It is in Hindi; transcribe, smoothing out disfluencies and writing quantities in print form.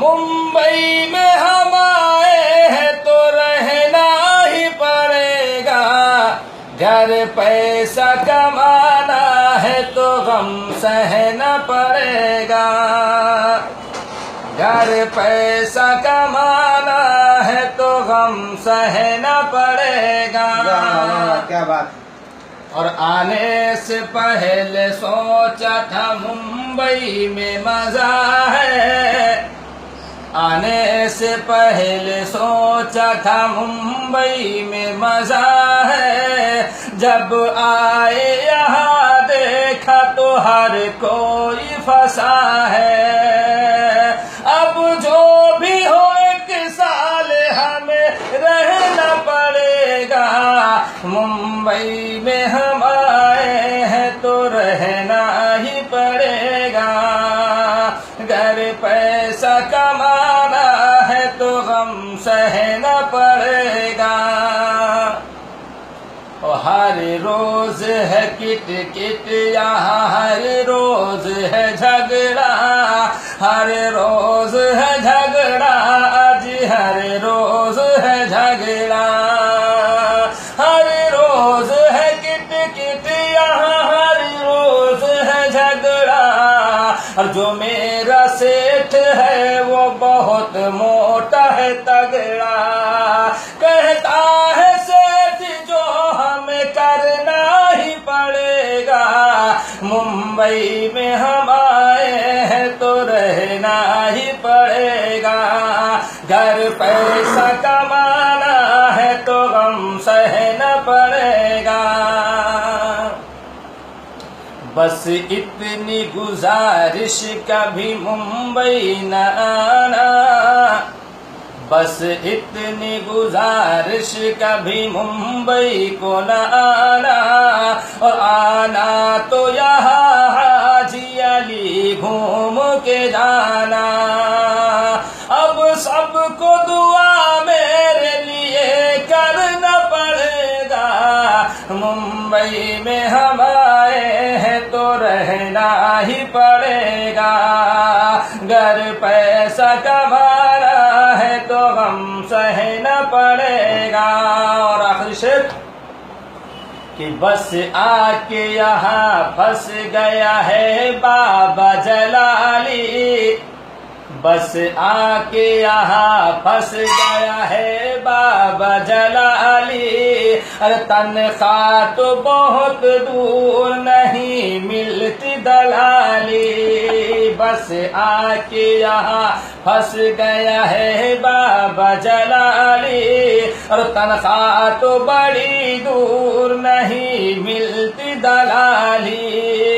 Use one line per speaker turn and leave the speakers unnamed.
मुंबई में हम आए हैं तो रहना ही पड़ेगा। घर पैसा कमाना है तो गम सहना पड़ेगा। घर पैसा कमाना है तो गम सहना पड़ेगा।
क्या बात।
और आने से पहले सोचा था मुंबई में मजा है। आने से पहले सोचा था मुंबई में मजा है। जब आए यहाँ देखा तो हर कोई फंसा है। अब जो भी हो एक साल हमें रहना पड़ेगा। मुंबई में हम आए हैं तो रहना ही पड़ेगा। घर पैसा कमाना है तो गम सहना पड़ेगा। और हर रोज है किट किट यहाँ, हर रोज है झगड़ा। हर रोज है झगड़ा, आज हर रोज है झगड़ा। हर रोज है किट किट यहाँ, हर रोज है झगड़ा। और जो मेरा सेठ है वो बहुत मोटा है तगड़ा। कहता है सेठ जो हमें करना ही पड़ेगा। मुंबई में हम आए हैं तो रहना ही पड़ेगा। घर पैसा कमाना है तो गम सहना पड़ेगा। बस इतनी गुजारिश कभी मुंबई न आना। बस इतनी गुजारिश कभी मुंबई को न आना। और आना तो यहाँ हाजी अली घूम के जाना। अब सबको दुआ मेरे लिए करना पड़ेगा। मुंबई में हम आए हैं तो रहना ही पड़ेगा। घर पैसा कमाना है तो गम सहना पड़ेगा। और आखिरी शेर कि बस आके यहाँ फंस गया है बाबा जलाली। बस आके यहाँ फंस गया है बाबा जलाली। अरे तनख्वाह तो बहुत दूर नहीं मिलती दलाली। बस आके यहाँ फंस गया है बाबा जलाली। और तनख्वाह तो बड़ी दूर नहीं मिलती दलाली।